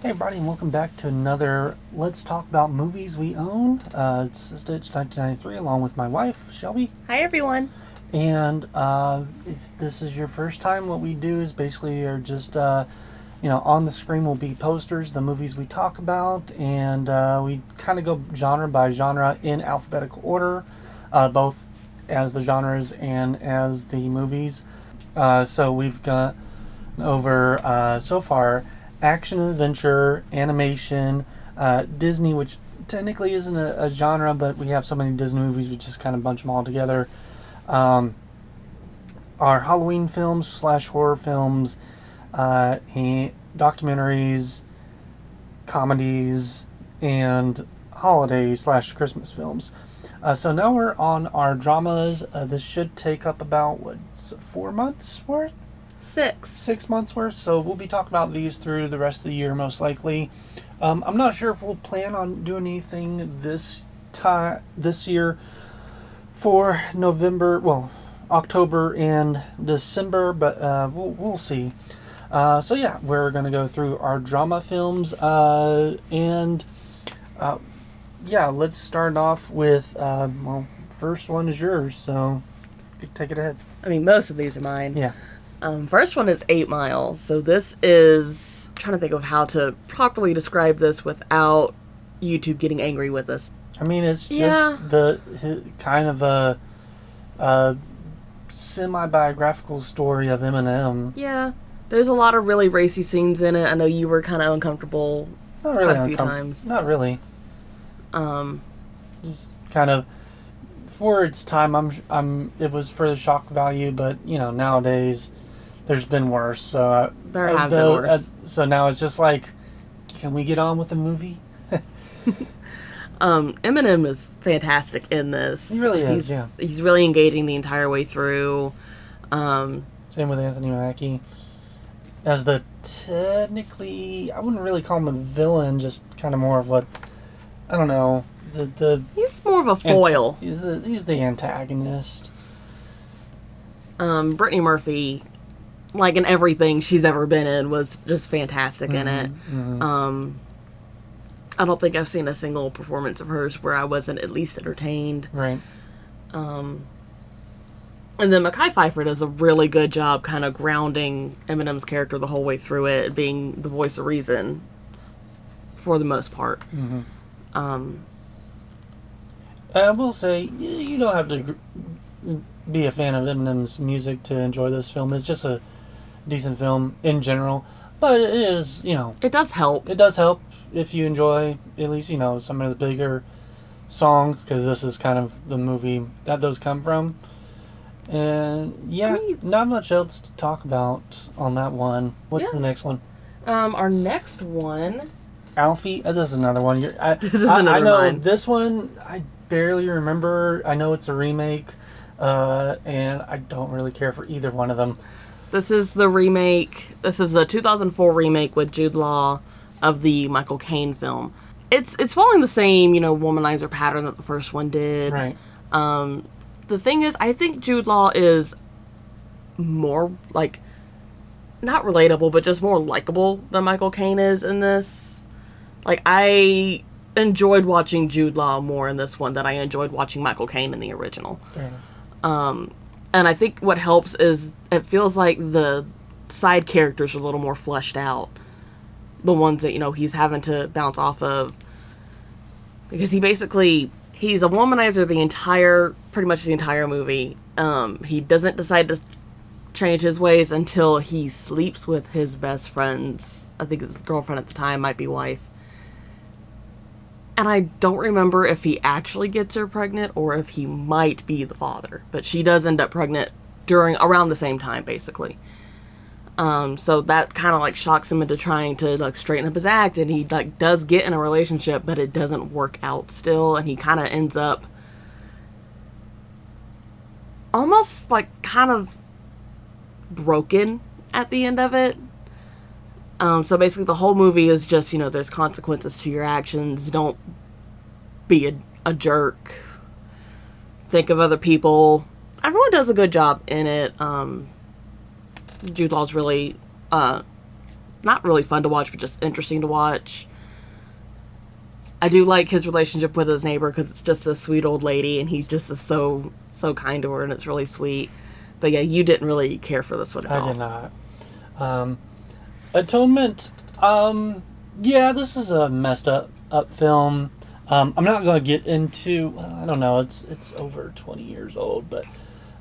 Hey everybody, and welcome back to another Let's Talk About Movies We Own. It's Stitch 1993 along with my wife, Shelby. Hi, everyone. And if this is your first time, what we do is basically are just, on the screen will be posters, the movies we talk about, and we kind of go genre by genre in alphabetical order, both as the genres and as the movies. So we've got over so far action and adventure, animation, Disney, which technically isn't a genre, but we have so many Disney movies, we just kind of bunch them all together. Our Halloween films / horror films, and documentaries, comedies, and holiday / Christmas films. So now we're on our dramas. This should take up about 4 months worth. 6. 6 months worth, so we'll be talking about these through the rest of the year most likely. I'm not sure if we'll plan on doing anything this year for October and December, but we'll see. So yeah, we're gonna go through our drama films, and let's start off with first one is yours, so you take it ahead. I mean, most of these are mine. Yeah. First one is 8 Mile. So this is... I'm trying to think of how to properly describe this without YouTube getting angry with us. I mean, it's just the kind of a semi-biographical story of Eminem. Yeah. There's a lot of really racy scenes in it. I know you were kind of uncomfortable Not really quite a few times. Not really. Just kind of for its time. It was for the shock value, but nowadays there's been worse. So there have been worse. So now it's just like, can we get on with the movie? Eminem is fantastic in this. He really is. He's really engaging the entire way through. Same with Anthony Mackie. As the technically, I wouldn't really call him a villain, just kind of more of what, I don't know, he's more of a foil. He's the antagonist. Brittany Murphy, like in everything she's ever been in, was just fantastic in it. Mm-hmm. I don't think I've seen a single performance of hers where I wasn't at least entertained. Right. And then Mekhi Phifer does a really good job kind of grounding Eminem's character the whole way through it, being the voice of reason for the most part. Mm-hmm. I will say, you don't have to be a fan of Eminem's music to enjoy this film. It's just a decent film in general, but it is, It does help. It does help if you enjoy, at least, some of the bigger songs, because this is kind of the movie that those come from. And, not much else to talk about on that one. What's the next one? Our next one... Alfie? This is another one. This is another I know mine. This one, I barely remember. I know it's a remake, and I don't really care for either one of them. This is the remake. This is the 2004 remake with Jude Law of the Michael Caine film. It's following the same, womanizer pattern that the first one did. Right. The thing is, I think Jude Law is more, not relatable, but just more likable than Michael Caine is in this. I enjoyed watching Jude Law more in this one than I enjoyed watching Michael Caine in the original. Fair enough. And I think what helps is it feels like the side characters are a little more fleshed out. The ones that, he's having to bounce off of. Because he's a womanizer pretty much the entire movie. He doesn't decide to change his ways until he sleeps with his best friend's, I think his girlfriend at the time, might be wife. And I don't remember if he actually gets her pregnant or if he might be the father. But she does end up pregnant around the same time, basically. So that kind of shocks him into trying to straighten up his act, and he does get in a relationship, but it doesn't work out still, and he kind of ends up almost kind of broken at the end of it. So basically the whole movie is just, there's consequences to your actions. Don't be a jerk. Think of other people. Everyone does a good job in it. Jude Law's really not really fun to watch, but just interesting to watch. I do like his relationship with his neighbor because it's just a sweet old lady, and he just is so kind to her, and it's really sweet. But yeah, you didn't really care for this one at all. I did not. Atonement. Yeah, this is a messed up film. I'm not going to get into. I don't know. It's over 20 years old, but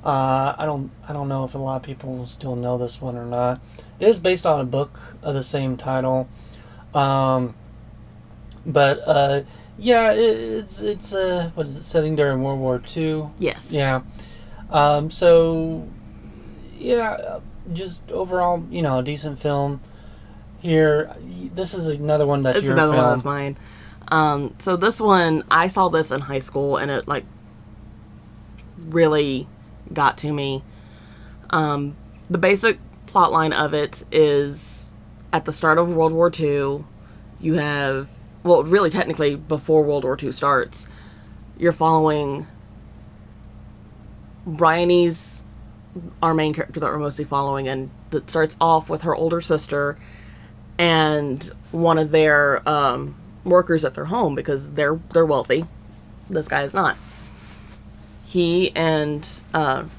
I don't know if a lot of people still know this one or not. It is based on a book of the same title. But yeah, it's what is it, setting during World War II? Yes. Yeah. So yeah, just overall, a decent film. Here, this is another one that's It's your another film. one of mine. So this one, I saw this in high school, and it really got to me. The basic plot line of it is at the start of World War II, you have, well, really technically before World War II starts, you're following Bryony's our main character that we're mostly following, and that starts off with her older sister and one of their workers at their home because they're wealthy. This guy is not. He and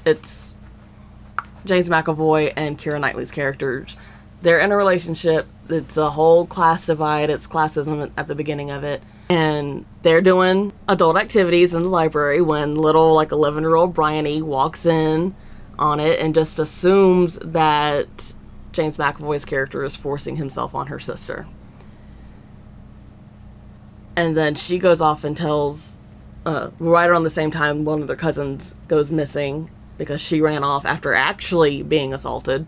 it's James McAvoy and Keira Knightley's characters. They're in a relationship. It's a whole class divide. It's classism at the beginning of it. And they're doing adult activities in the library when little, 11-year-old Bryony walks in on it and just assumes that James McAvoy's character is forcing himself on her sister. And then she goes off and tells, right around the same time, one of their cousins goes missing because she ran off after actually being assaulted.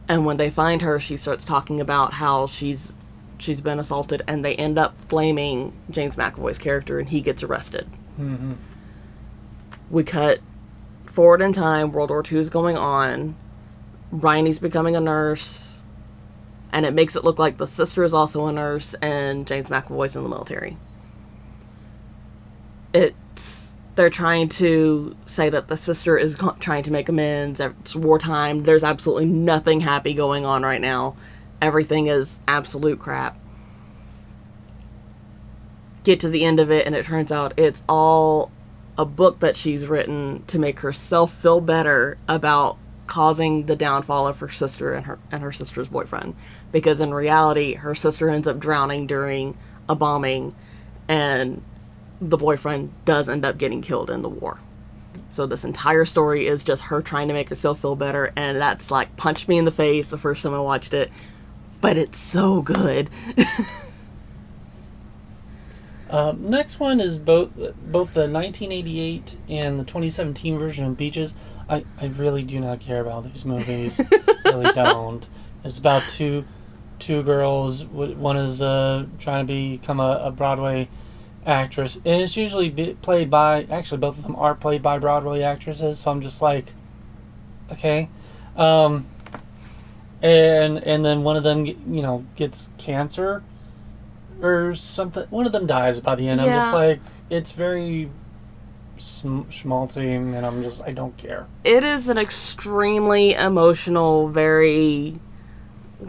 And when they find her, she starts talking about how she's been assaulted, and they end up blaming James McAvoy's character, and he gets arrested. Mm-hmm. We cut forward in time. World War II is going on. Bryony's becoming a nurse, and it makes it look like the sister is also a nurse, and James McAvoy's in the military. They're trying to say that the sister is trying to make amends. It's wartime. There's absolutely nothing happy going on right now. Everything is absolute crap. Get to the end of it, and it turns out it's all a book that she's written to make herself feel better about causing the downfall of her sister and her sister's boyfriend. Because in reality, her sister ends up drowning during a bombing, and the boyfriend does end up getting killed in the war. So this entire story is just her trying to make herself feel better, and that's punched me in the face the first time I watched it. But it's so good. Next one is both the 1988 and the 2017 version of Beaches. I really do not care about these movies. Really don't. It's about two girls. One is trying to become a Broadway actress, and it's usually played by, actually both of them are played by Broadway actresses, so I'm just like, okay. And then one of them gets cancer or something. One of them dies by the end. Yeah. I'm just like, it's very schmaltzy, and I don't care. It is an extremely emotional, very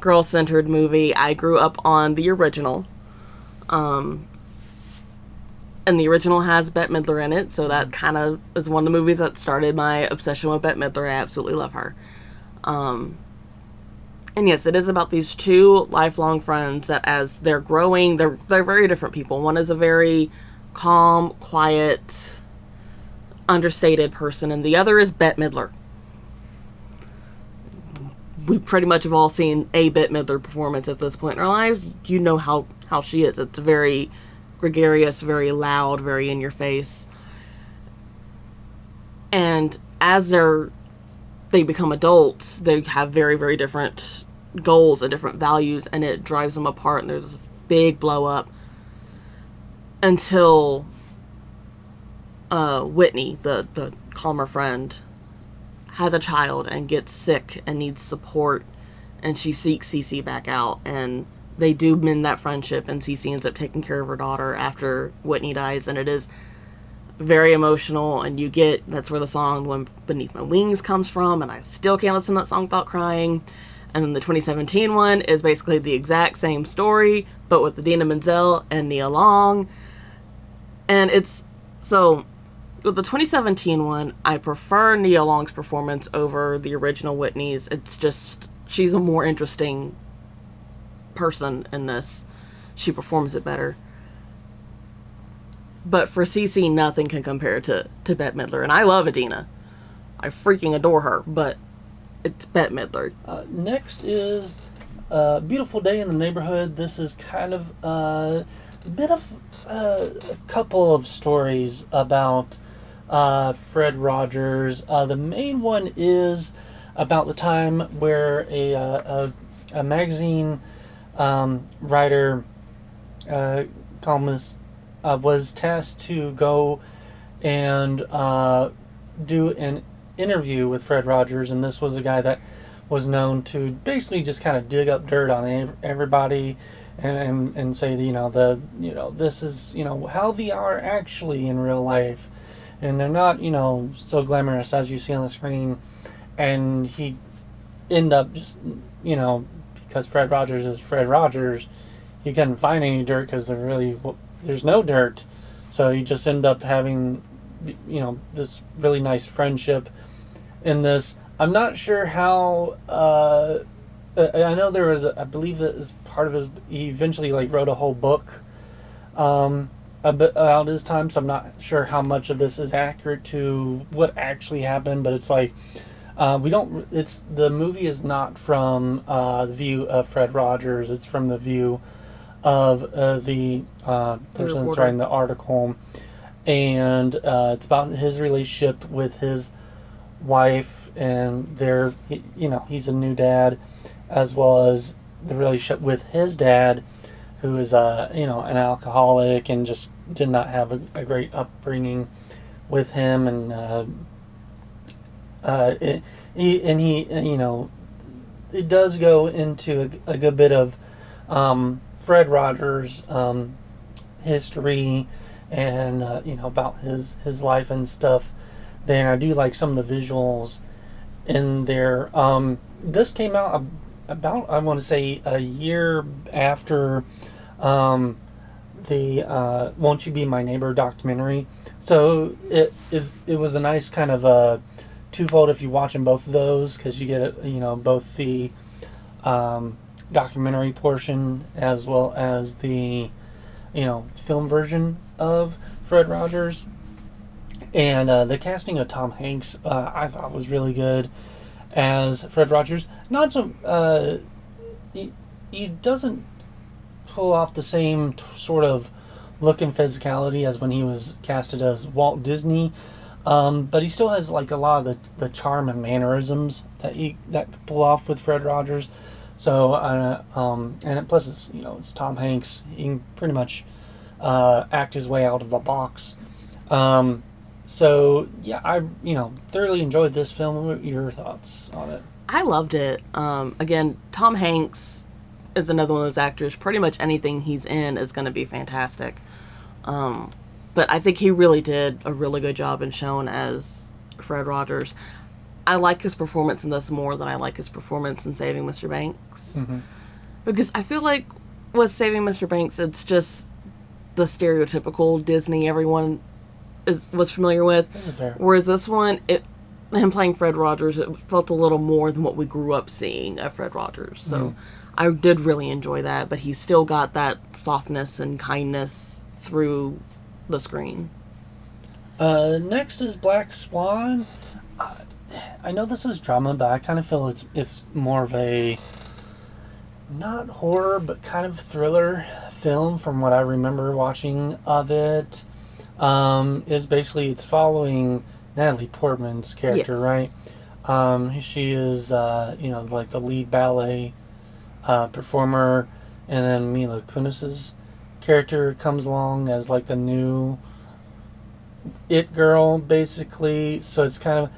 girl-centered movie. I grew up on the original. And the original has Bette Midler in it, so that kind of is one of the movies that started my obsession with Bette Midler. I absolutely love her. And yes, it is about these two lifelong friends that as they're growing, they're very different people. One is a very calm, quiet, understated person, and the other is Bette Midler. We pretty much have all seen a Bette Midler performance at this point in our lives. You know how she is. It's very gregarious, very loud, very in your face. And as they become adults, they have very, very different goals and different values, and it drives them apart, and there's this big blow up until Whitney, the calmer friend, has a child and gets sick and needs support, and she seeks Cece back out, and they do mend that friendship, and Cece ends up taking care of her daughter after Whitney dies, and it is very emotional, and that's where the song When Beneath My Wings comes from, and I still can't listen to that song without crying. And then the 2017 one is basically the exact same story, but with Idina Menzel and Nia Long. And it's so with the 2017 one, I prefer Nia Long's performance over the original Whitney's. It's just she's a more interesting person in this. She performs it better. But for Cece, nothing can compare to Bette Midler. And I love Idina. I freaking adore her, but it's Bette Midler. Next is Beautiful Day in the Neighborhood. This is kind of a bit of a couple of stories about Fred Rogers. The main one is about the time where a magazine writer, columnist, was tasked to go and do an interview with Fred Rogers, and this was a guy that was known to basically just kind of dig up dirt on everybody and say, this is, how they are actually in real life, and they're not, so glamorous as you see on the screen. And he end up just, because Fred Rogers is Fred Rogers, he couldn't find any dirt because there's no dirt. So you just end up having, this really nice friendship in this. I'm not sure how, I know there was, I believe that as part of his, he eventually wrote a whole book about his time, so I'm not sure how much of this is accurate to what actually happened, but it's the movie is not from the view of Fred Rogers, it's from the view of the person that's writing the article, and it's about his relationship with his wife, and he's a new dad, as well as the relationship with his dad, who is an alcoholic and just did not have a great upbringing with him, and it does go into a good bit of Fred Rogers' history and about his life and stuff. Then I do like some of the visuals in there. This came out about, I want to say, a year after the "Won't You Be My Neighbor" documentary. So it was a nice kind of a twofold if you watching both of those, because you get both the documentary portion as well as the film version of Fred Rogers. And the casting of Tom Hanks I thought was really good as Fred Rogers. Not so he doesn't pull off the same sort of look and physicality as when he was casted as Walt Disney, but he still has a lot of the charm and mannerisms that could pull off with Fred Rogers. So and plus it's Tom Hanks. He can pretty much act his way out of a box. So yeah, I thoroughly enjoyed this film. What are your thoughts on it? I loved it. Again, Tom Hanks is another one of those actors. Pretty much anything he's in is going to be fantastic. But I think he really did a really good job in showing as Fred Rogers. I like his performance in this more than I like his performance in Saving Mr. Banks. Mm-hmm. Because I feel like with Saving Mr. Banks, it's just the stereotypical Disney everyone was familiar with. This is fair. Whereas this one, him playing Fred Rogers, it felt a little more than what we grew up seeing of Fred Rogers. So I did really enjoy that, but he's still got that softness and kindness through the screen. Next is Black Swan. I know this is drama, but I kind of feel it's more of a not horror, but kind of thriller film from what I remember watching of it. Is basically it's following Natalie Portman's character, yes. Right? She is the lead ballet performer, and then Mila Kunis's character comes along as the new it girl, basically. So it's kind of,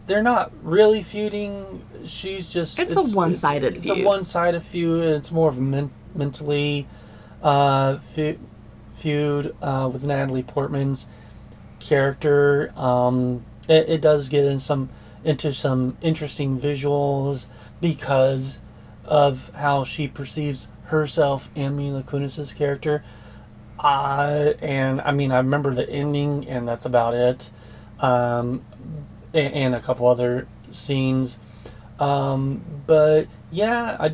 they're not really feuding. She's just it's a one-sided feud. It's a one-sided feud, and it's more of a mentally feud with Natalie Portman's character. It does get into some interesting visuals because of how she perceives herself and Mila Kunis's character. And I mean, I remember the ending, and that's about it. And a couple other scenes. But yeah, I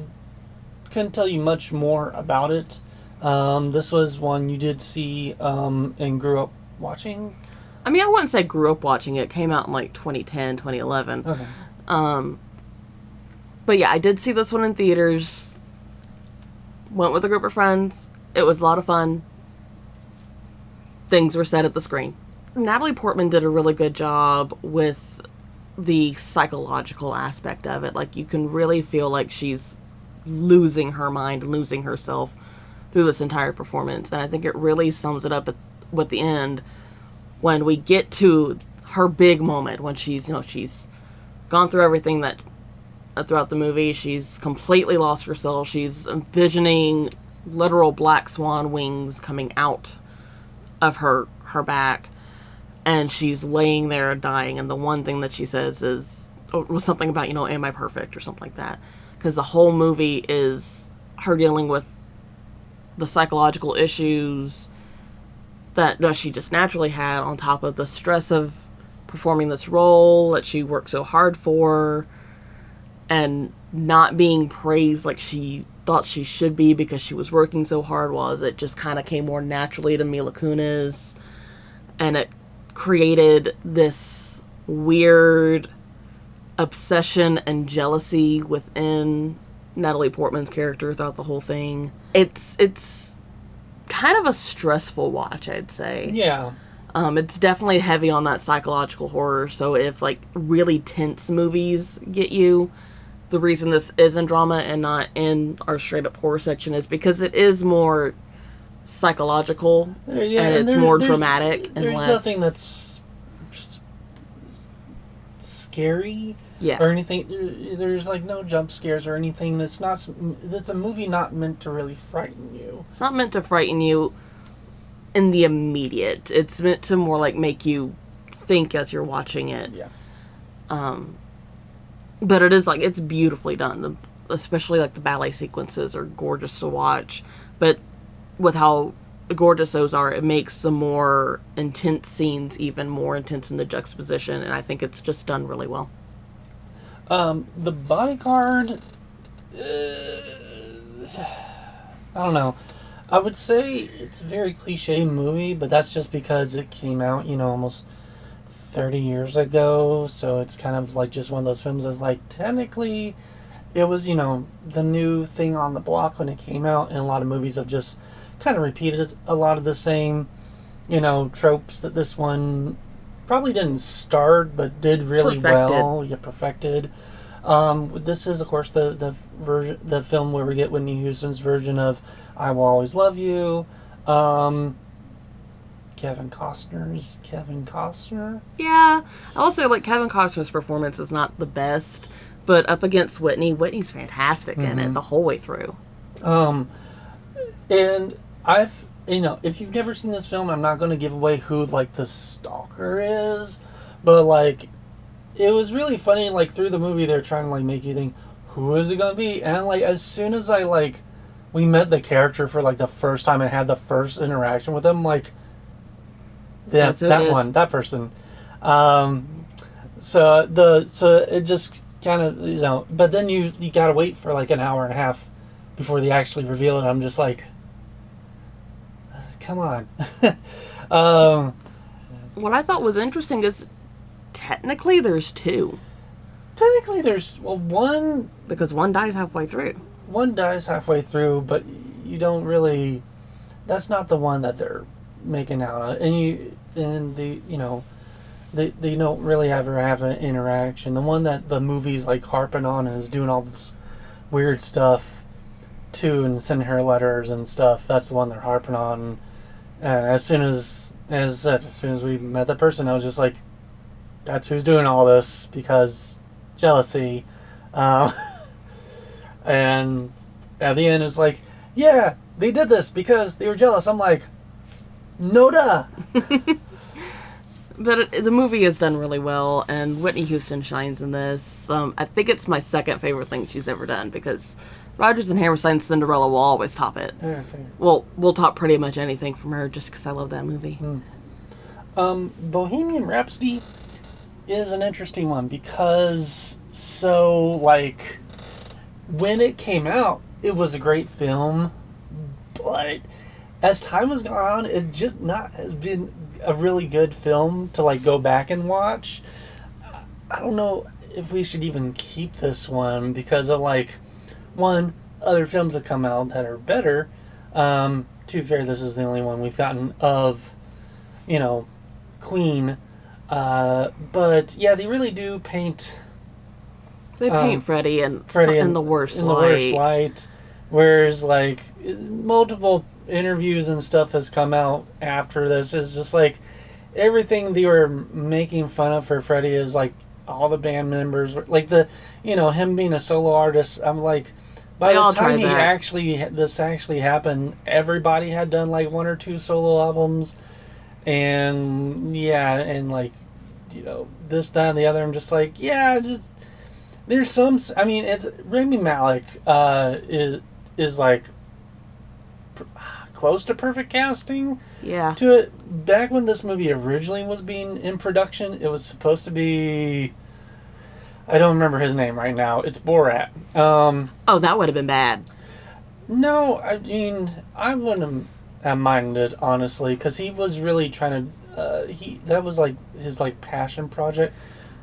couldn't tell you much more about it. This was one you did see and grew up watching. I mean, I wouldn't say grew up watching it. It came out in like 2010, 2011. Okay. But yeah, I did see this one in theaters. Went with a group of friends. It was a lot of fun. Things were said at the screen. Natalie Portman did a really good job with the psychological aspect of it. Like, you can really feel like she's losing her mind, losing herself through this entire performance. And I think it really sums it up at the end when we get to her big moment, when she's gone through everything that throughout the movie. She's completely lost herself. She's envisioning literal black swan wings coming out of her back, and she's laying there dying, and the one thing that she says was something about, am I perfect, or something like that, because the whole movie is her dealing with the psychological issues that she just naturally had, on top of the stress of performing this role that she worked so hard for, and not being praised like she thought she should be because she was working so hard, was it just kind of came more naturally to Mila Kunis, and it created this weird obsession and jealousy within Natalie Portman's character throughout the whole thing. It's kind of a stressful watch, I'd say. Yeah. It's definitely heavy on that psychological horror, so if like really tense movies get you, the reason this is in drama and not in our straight up horror section is because it is more psychological, and it's more dramatic and there's less... nothing that's scary, Yeah. or anything. There's like no jump scares or anything. That's a movie not meant to really frighten you. It's not meant to frighten you in the immediate. It's meant to more like make you think as you're watching it. Yeah. But it is like, it's beautifully done. Especially like the ballet sequences are gorgeous to watch. But with how gorgeous those are, it makes the more intense scenes even more intense in the juxtaposition, and I think it's just done really well. The Bodyguard, I don't know. I would say it's a very cliche movie, but that's just because it came out, almost 30 years ago. So it's kind of like just one of those films that's like, technically, it was, the new thing on the block when it came out, and a lot of movies have just kind of repeated a lot of the same, tropes that this one probably didn't start, but did really well. Yeah, perfected. This is, of course, the film where we get Whitney Houston's version of "I Will Always Love You." Kevin Costner. Yeah, I will say, like, Kevin Costner's performance is not the best, but up against Whitney's fantastic in it the whole way through. And if you've never seen this film, I'm not going to give away who, like, the stalker is, but, like, it was really funny, like, through the movie, they're trying to, like, make you think, who is it going to be? And, like, as soon as we met the character for, like, the first time and had the first interaction with him, like, that person. So it just kind of, but then you gotta wait for like an hour and a half before they actually reveal it. I'm just like, come on. What I thought was interesting is technically there's two. Technically there's one, because one dies halfway through. One dies halfway through, but you don't really. That's not the one that they're making out, they don't really ever have an interaction. The one that the movie's like harping on is doing all this weird stuff too, and sending her letters and stuff. That's the one they're harping on. As soon as we met the person, I was just like, that's who's doing all this, because jealousy. And at the end, it's like, yeah, they did this because they were jealous. I'm like, no duh. But the movie is done really well, and Whitney Houston shines in this. I think it's my second favorite thing she's ever done, because Rodgers and Hammerstein's Cinderella will always top it. Very fair. Well, we'll top pretty much anything from her, just because I love that movie. Bohemian Rhapsody is an interesting one because, so, like, when it came out, it was a great film, but as time has gone on, it just not has been a really good film to, like, go back and watch. I don't know if we should even keep this one because of, like, one, other films have come out that are better. To be fair, this is the only one we've gotten of, you know, Queen. But yeah, they really do paint They paint Freddie in the worst in light. the worst light. Whereas, like, multiple interviews and stuff has come out after this. It's just like everything they were making fun of for Freddie is like all the band members, like him being a solo artist. I'm like, by the time this actually happened, everybody had done like one or two solo albums, and yeah, and like, this, that, and the other. I'm just like, yeah, just there's some. I mean, it's Rami Malek is like close to perfect casting. Yeah. To it, back when this movie originally was being in production, it was supposed to be. I don't remember his name right now. It's Borat. Oh, that would have been bad. No, I mean, I wouldn't have minded, honestly, because he was really trying to. That was like his like passion project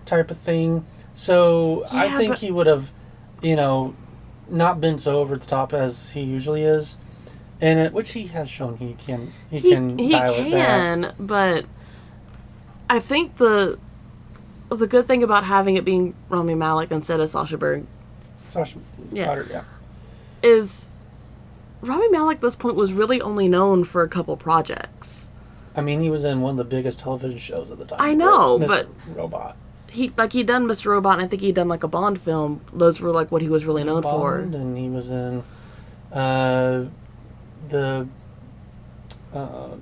type of thing. So Yeah, I think he would have, not been so over the top as he usually is, and which he has shown he can dial it back. But I think the good thing about having it being Rami Malek instead of Sacha Baron Goddard, yeah. is Rami Malek at this point was really only known for a couple projects. I mean, he was in one of the biggest television shows at the time. I know, Mr. but Robot. He'd done Mr. Robot, and I think he'd done like a Bond film. Those were like what he was really known for. And he was in the Night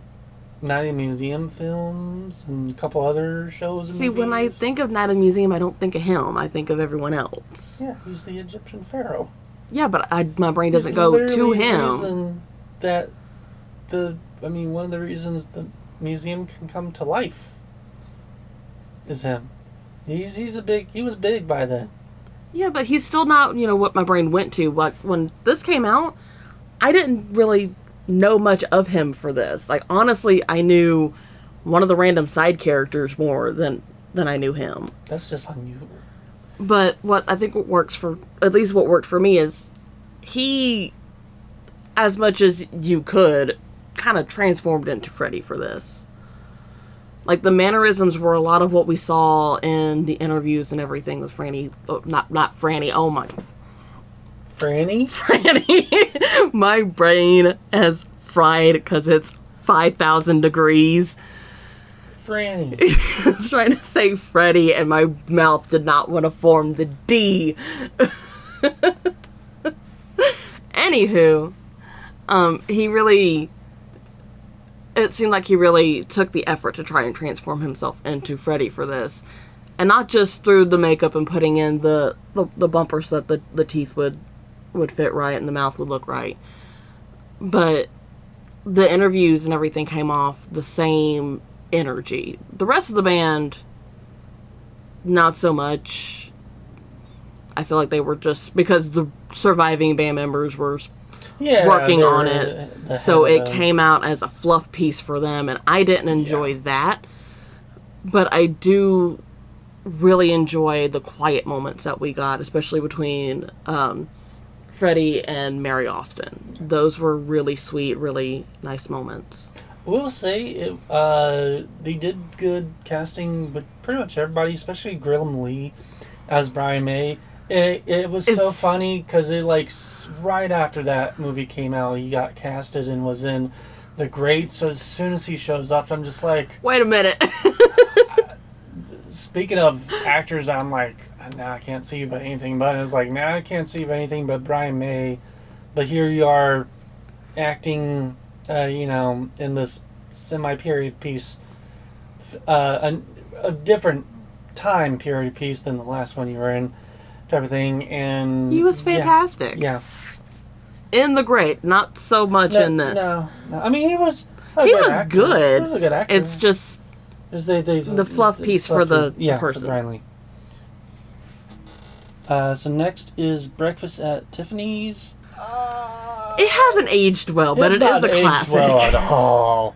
at the Museum films and a couple other shows. And See, when I movies. think of Night at the Museum, I don't think of him. I think of everyone else. Yeah, he's the Egyptian pharaoh. Yeah, but my brain doesn't He's go to literally the him. reason one of the reasons the museum can come to life is him. He was big by then. Yeah, but he's still not, what my brain went to. Like, when this came out, I didn't really know much of him for this. Like, honestly, I knew one of the random side characters more than I knew him. That's just unusual. But what I think what worked for me is he, as much as you could, kind of transformed into Freddy for this. Like, the mannerisms were a lot of what we saw in the interviews and everything with Franny. Not Franny. Oh my. Franny? Franny. My brain has fried because it's 5,000 degrees. Franny. I was trying to say Freddy, and my mouth did not want to form the D. Anywho, it seemed like he really took the effort to try and transform himself into Freddy for this. And not just through the makeup and putting in the bumpers so that the teeth would fit right and the mouth would look right. But the interviews and everything came off the same energy. The rest of the band, not so much. I feel like they were just, because the surviving band members were working on it, so it came out as a fluff piece for them, and I didn't enjoy that. But I do really enjoy the quiet moments that we got, especially between Freddie and Mary Austin. Those were really sweet, really nice moments. We'll say they did good casting with pretty much everybody, especially Graham Lee as Brian May. It was so funny because right after that movie came out, he got casted and was in The Great. So as soon as he shows up, I'm just like, wait a minute. Speaking of actors, I'm like, nah, I can't see you but anything but. And it's like, nah, I can't see you but anything but Brian May. But here you are acting, in this semi-period piece a different time period piece than the last one you were in, type of thing. And He was fantastic. Yeah. In The Great, not so much in this. No. I mean, he was. He was good. He was a good actor. It's just the fluff piece for the person. For Riley. So next is Breakfast at Tiffany's. It hasn't aged well, but it is a classic. Well at all.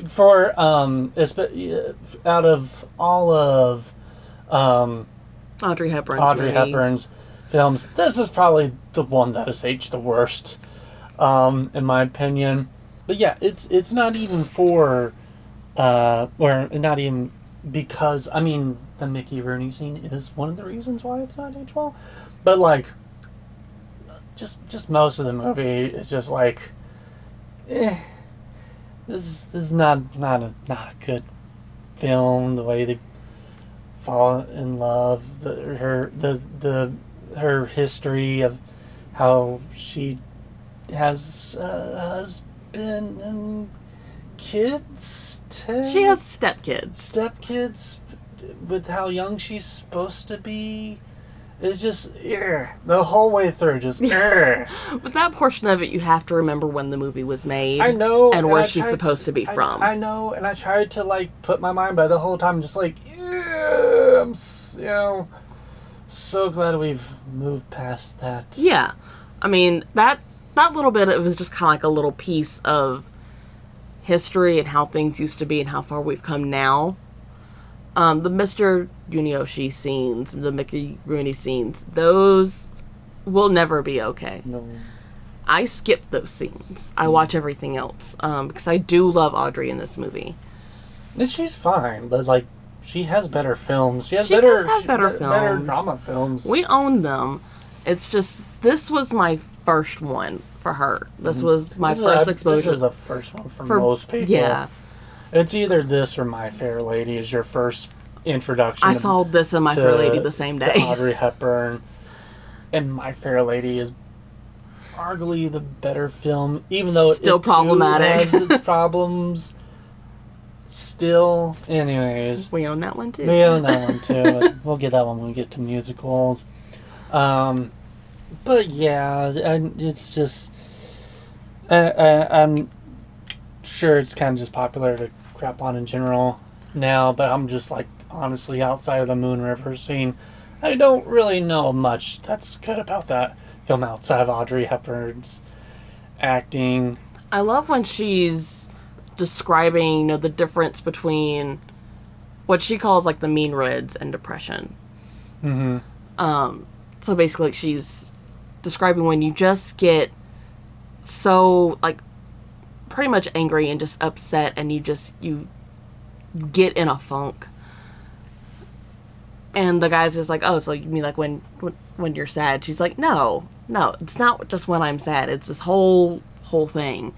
For out of all of Audrey Hepburn's films, this is probably the one that has aged the worst, in my opinion. But yeah, it's not even for, or not even because, I mean, the Mickey Rooney scene is one of the reasons why it's not aged well. But like, just most of the movie is just like, this is not a good film. The way they fall in love, her history of how she has a husband and kids too. She has stepkids. Stepkids with how young she's supposed to be. It's just the whole way through. Just But that portion of it, you have to remember when the movie was made. I know, and where she's supposed to be from. I know, and I tried to like put my mind by the whole time, just like I'm so glad we've moved past that. Yeah, I mean that little bit, it was just kind of like a little piece of history and how things used to be and how far we've come now. The Mr. Yunioshi scenes, the Mickey Rooney scenes, those will never be okay. No. I skip those scenes. I watch everything else because I do love Audrey in this movie. And she's fine, but like she has better films. She does have better films. Better drama films. We own them. It's just this was my first one for her. This was my first exposure. This is the first one for most people. Yeah. It's either this or My Fair Lady is your first introduction. I saw this and My Fair Lady the same day. To Audrey Hepburn. And My Fair Lady is arguably the better film, even though still problematic. It has its problems. Still, anyways. We own that one too. We own that one too. We'll get that one when we get to musicals. But yeah, it's just... I'm sure it's kind of just popular to crap on in general now, but I'm just like, honestly, outside of the Moon River scene, I don't really know much that's good about that film outside of Audrey Hepburn's acting. I love when she's describing, the difference between what she calls like the mean rids and depression. Mm-hmm. So basically she's describing when you just get so like pretty much angry and just upset and you get in a funk. And the guy's just like, oh, so you mean like when you're sad? She's like, no, it's not just when I'm sad. It's this whole thing.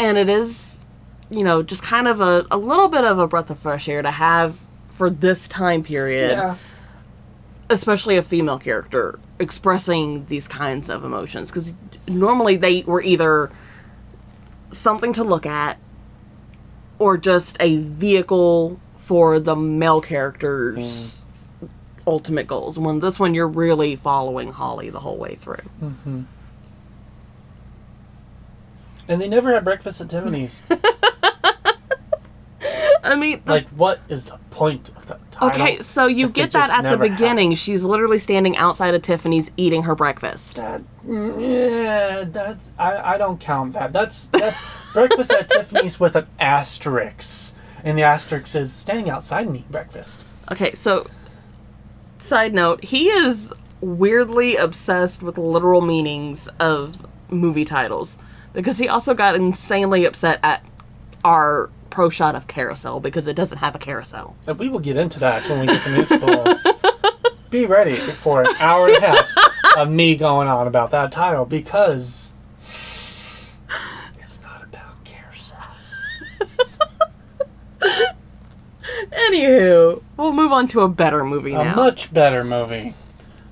And it is, just kind of a little bit of a breath of fresh air to have for this time period. Yeah. Especially a female character expressing these kinds of emotions. Because normally they were either something to look at or just a vehicle for the male character's ultimate goals. When this one, you're really following Holly the whole way through. Mm-hmm. And they never had breakfast at Tiffany's. I mean... what is the point of the title? Okay, so you get that at the beginning. She's literally standing outside of Tiffany's eating her breakfast. I don't count that. That's breakfast at Tiffany's with an asterisk. And the asterisk says standing outside and eating breakfast. Okay, so side note, he is weirdly obsessed with literal meanings of movie titles. Because he also got insanely upset at our pro shot of Carousel because it doesn't have a carousel. And we will get into that when we get to musicals. Be ready for an hour and a half of me going on about that title because it's not about Carousel. Anywho, we'll move on to a better movie now. A much better movie.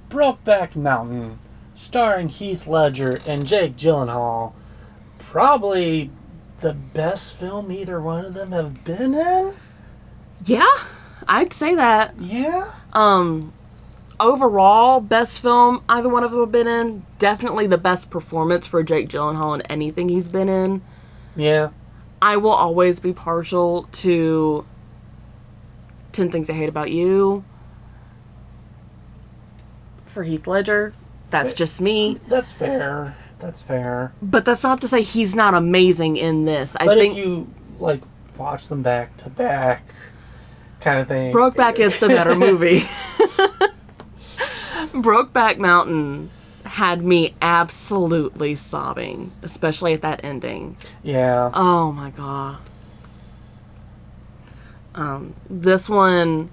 Brokeback Mountain, starring Heath Ledger and Jake Gyllenhaal. Probably the best film either one of them have been in? Yeah, I'd say that. Yeah. Overall, best film either one of them have been in. Definitely the best performance for Jake Gyllenhaal in anything he's been in. Yeah. I will always be partial to 10 Things I Hate About You for Heath Ledger. That's just me. That's fair. That's fair. But that's not to say he's not amazing in this. I But think if you like watch them back to back, kind of thing. Brokeback is the better movie. Brokeback Mountain had me absolutely sobbing, especially at that ending. Yeah. Oh my god. This one,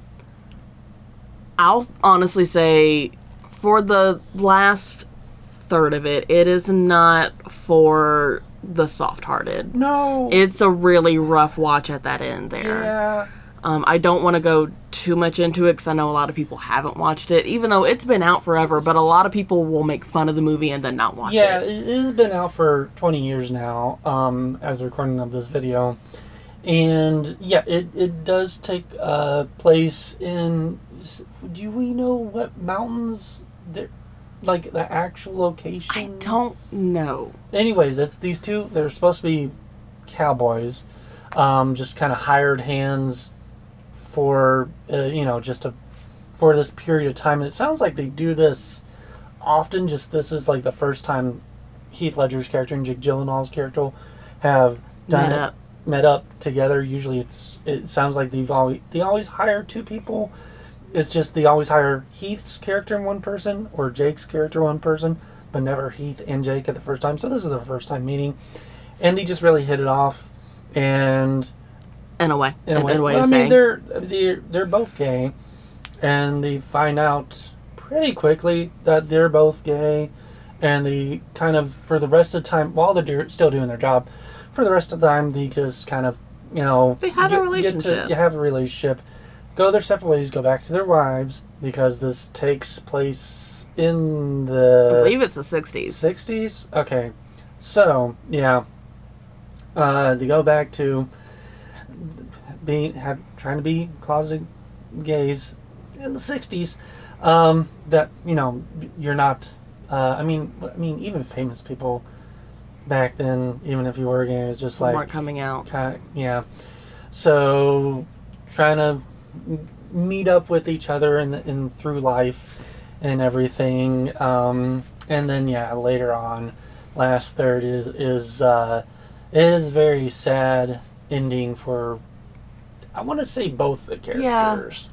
I'll honestly say, for the last third of it, it is not for the soft-hearted. No. It's a really rough watch at that end there. Yeah. I don't want to go too much into it because I know a lot of people haven't watched it, even though it's been out forever, but a lot of people will make fun of the movie and then not watch Yeah, it. it has been out for 20 years now, as the recording of this video. And yeah, it does take place in. Do we know what mountains? Like the actual location? I don't know. Anyways, it's these two. They're supposed to be cowboys, just kind of hired hands for for this period of time. And it sounds like they do this often. Just this is like the first time Heath Ledger's character and Jake Gyllenhaal's character have met up together. Usually, it sounds like they always hire two people. It's just they always hire Heath's character in one person or Jake's character in one person, but never Heath and Jake at the first time. So this is their first time meeting, and they just really hit it off. And In a way. In a way well, of I saying. mean, they're both gay, and they find out pretty quickly that they're both gay, and they kind of for the rest of the time while they're still doing their job, for the rest of the time they just kind of they have a relationship. You have a relationship. Go their separate ways, go back to their wives, because this takes place in the... I believe it's the 60s. 60s? Okay. So, yeah. They go back to trying to be closeted gays in the 60s. That, you're not... I mean, even famous people back then, even if you were gay, it was just like... weren't coming out. Yeah. So, trying to meet up with each other in through life and everything, and then later on, last third is it is very sad ending for I want to say both the characters.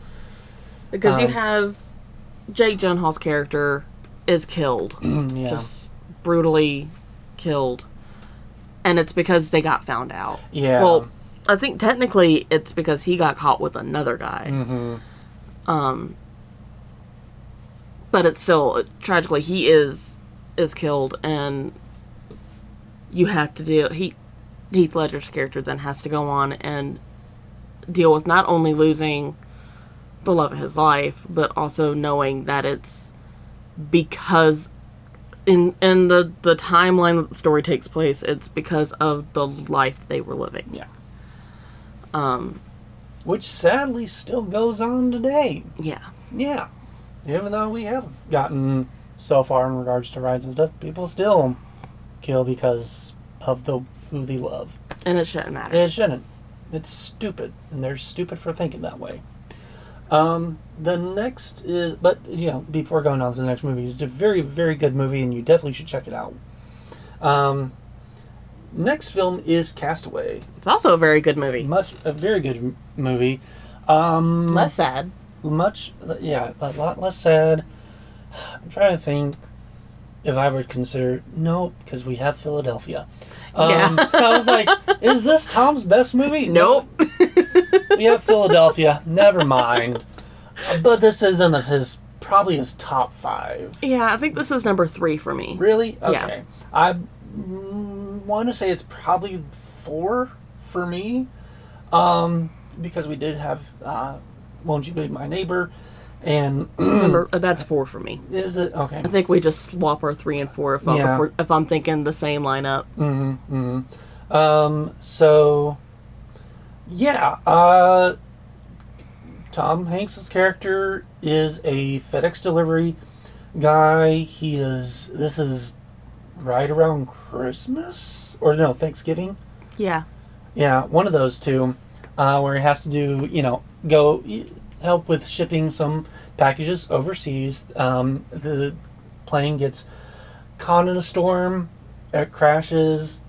Because you have Jake Gyllenhaal's character is killed, just brutally killed, and it's because they got found out. Yeah. Well, I think technically it's because he got caught with another guy. Mm-hmm. But it's still tragically he is killed, and you have to deal. Heath Ledger's character then has to go on and deal with not only losing the love of his life, but also knowing that it's because in the timeline that the story takes place, it's because of the life they were living. Yeah. Which sadly still goes on today. Yeah. Yeah. Even though we have gotten so far in regards to rights and stuff, people still kill because of who they love. And it shouldn't matter. It shouldn't. It's stupid, and they're stupid for thinking that way. The next is, but before going on to the next movie, it's a very, very good movie, and you definitely should check it out. Next film is Castaway. It's also a very good movie. A very good movie. Less sad. A lot less sad. I'm trying to think if I would consider, no, because we have Philadelphia. I was like, is this Tom's best movie? Nope. We have Philadelphia. Never mind. But this is in probably his top 5. Yeah, I think this is number 3 for me. Really? Okay. Yeah. I want to say it's probably 4 for me. Because we did have Won't You Be My Neighbor, and that's 4 for me. Is it? Okay. I think we just swap our 3 and 4 if I'm thinking the same lineup. Mm-hmm. So yeah, Tom Hanks's character is a FedEx delivery guy. This is right around Christmas, or no, Thanksgiving. Yeah. Yeah, one of those two, where he has to do, go help with shipping some packages overseas. The plane gets caught in a storm, it crashes,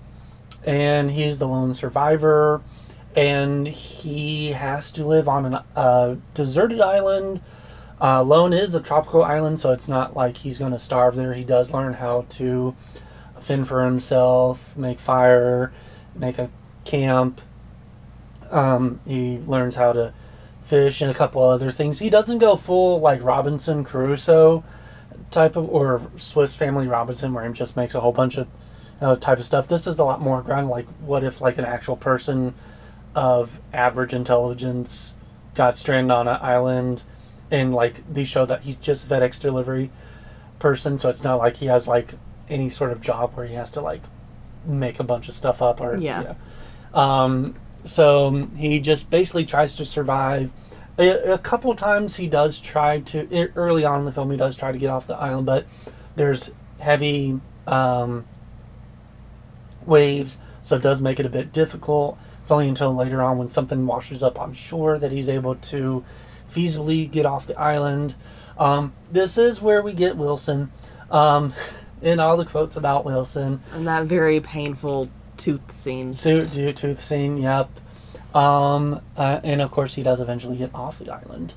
and he's the lone survivor. And he has to live on a deserted island. Lone is a tropical island, so it's not like he's going to starve there. He does learn how to fend for himself, make fire, make a camp. He learns how to fish and a couple other things. He doesn't go full like Robinson Crusoe type of, or Swiss Family Robinson, where he just makes a whole bunch of type of stuff. This is a lot more grounded. Like, what if like an actual person of average intelligence got stranded on an island, and like they show that he's just FedEx delivery person, so it's not like he has like any sort of job where he has to like make a bunch of stuff up or Yeah. So he just basically tries to survive. A couple times he does try to, early on in the film, he does try to get off the island, but there's heavy waves, so it does make it a bit difficult. It's only until later on when something washes up on shore that he's able to feasibly get off the island. This is where we get Wilson, in all the quotes about Wilson. And that very painful tooth scene. Tooth scene, yep. And of course he does eventually get off the island.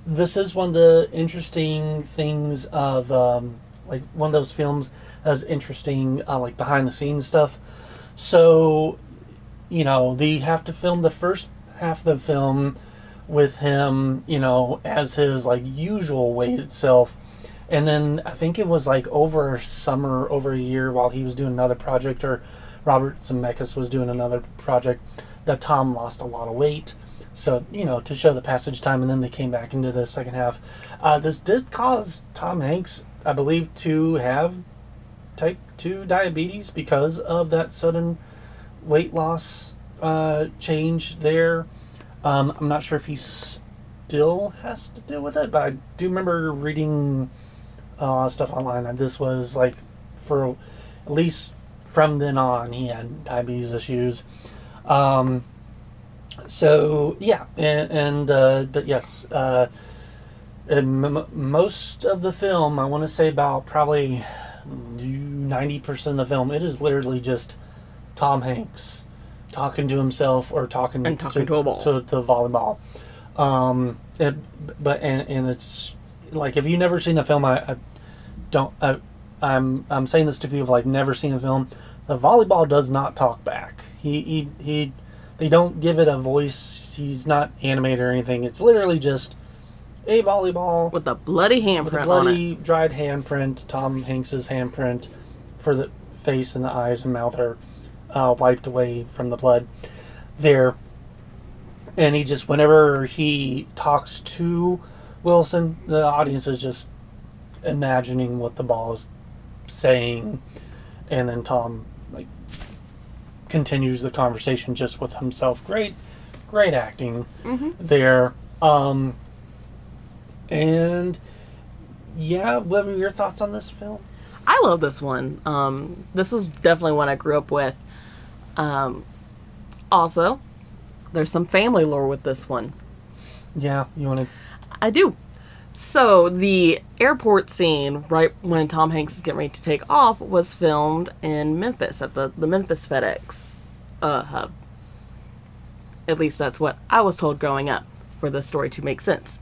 This is one of the interesting things of, like, one of those films that has interesting, like, behind the scenes stuff. So, they have to film the first half of the film with him, as his, like, usual weighted self. And then I think it was, like, over a year, while he was doing another project, or Robert Zemeckis was doing another project, that Tom lost a lot of weight. So, to show the passage time, and then they came back into the second half. This did cause Tom Hanks, I believe, to have type 2 diabetes because of that sudden weight loss change there. I'm not sure if he still has to deal with it, but I do remember reading stuff online that this was like, for at least from then on, he had diabetes issues. So yeah, but yes, most of the film, I want to say about probably 90% of the film, it is literally just Tom Hanks talking to himself or talking to a ball, to the volleyball. And it's like, if you've never seen the film, I'm saying this to people who've like never seen the film. The volleyball does not talk back. They don't give it a voice. He's not animated or anything. It's literally just a volleyball with a bloody handprint with a bloody, dried handprint. Tom Hanks's handprint for the face and the eyes and mouth are wiped away from the blood there. And he just, whenever he talks to Wilson, the audience is just imagining what the ball is saying, and then Tom like continues the conversation just with himself. Great acting there. And yeah, what were your thoughts on this film? I love this one. This is definitely one I grew up with. Also, there's some family lore with this one. Yeah, you want to? I do. So, the airport scene, right when Tom Hanks is getting ready to take off, was filmed in Memphis, at the Memphis FedEx hub. At least that's what I was told growing up, for this story to make sense.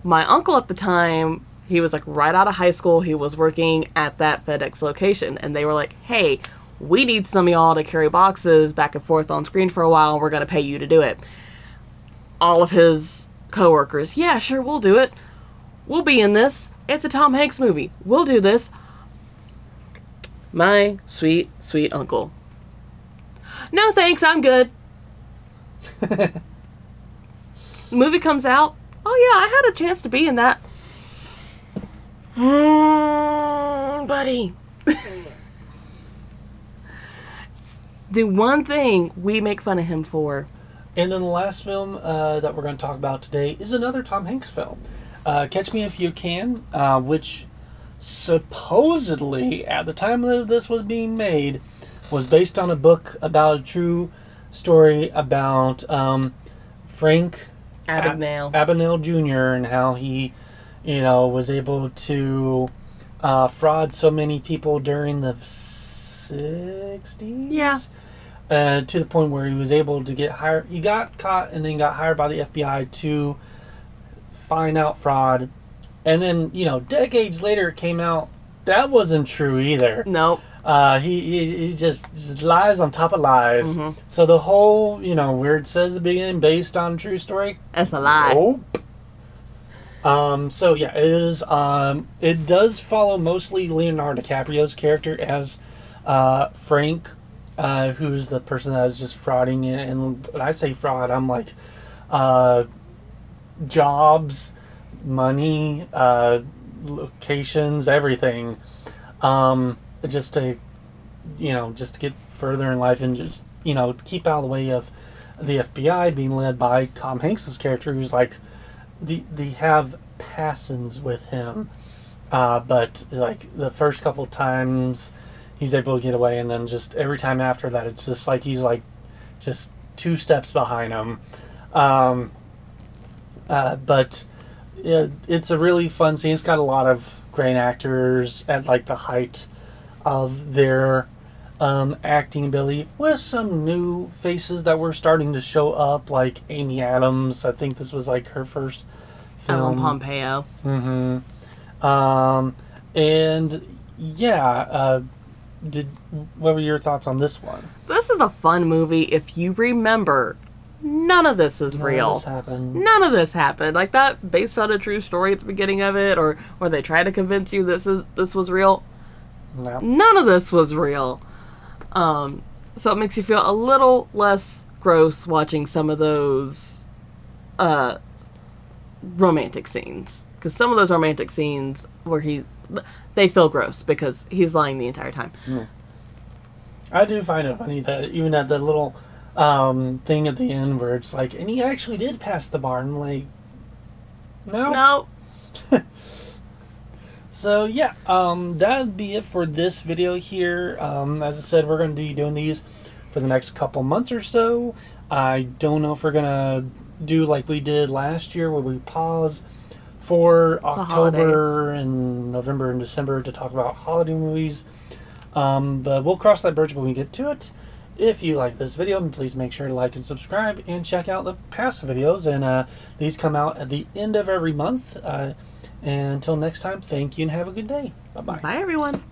My uncle at the time, he was like right out of high school, he was working at that FedEx location, and they were like, hey, we need some of y'all to carry boxes back and forth on screen for a while, and we're going to pay you to do it. All of his coworkers, yeah, sure, we'll do it. We'll be in this. It's a Tom Hanks movie. We'll do this. My sweet, sweet uncle. No thanks, I'm good. The movie comes out. Oh yeah, I had a chance to be in that. Buddy. The one thing we make fun of him for. And then the last film that we're going to talk about today is another Tom Hanks film, Catch Me If You Can, which supposedly, at the time that this was being made, was based on a book about a true story about Frank Abagnale. Jr. and how he, was able to fraud so many people during the 60s. Yeah. To the point where he was able to get hired. He got caught and then got hired by the FBI to find out fraud. And then, decades later it came out that wasn't true either. Nope. He just lies on top of lies. Mm-hmm. So the whole, where it says at the beginning, based on a true story. That's a lie. Nope. So yeah, it is. It does follow mostly Leonardo DiCaprio's character as Frank, who's the person that is just frauding. And when I say fraud, I'm like jobs, money, locations, everything. Just to get further in life and just keep out of the way of the FBI, being led by Tom Hanks's character, who's like they have passings with him, but like the first couple times he's able to get away, and then just every time after that it's just like he's like just 2 steps behind him. But it's a really fun scene. It's got a lot of great actors at like the height of their acting ability, with some new faces that were starting to show up, like Amy Adams. I think this was like her first film. Ellen Pompeo. And yeah, what were your thoughts on this one? This is a fun movie if you remember. None of this is real. None of this happened. Like that, based on a true story at the beginning of it, or they try to convince you this was real. No. None of this was real. So it makes you feel a little less gross watching some of those romantic scenes. Because some of those romantic scenes where they feel gross because he's lying the entire time. I do find it funny that even at the little thing at the end where it's like, and he actually did pass the bar, and like, no. So yeah, that'd be it for this video here. As I said, we're going to be doing these for the next couple months or so. I don't know if we're going to do like we did last year, where we pause for October and November and December to talk about holiday movies. But we'll cross that bridge when we get to it. If you like this video, please make sure to like and subscribe, and check out the past videos. And these come out at the end of every month. And until next time, thank you and have a good day. Bye-bye. Bye, everyone.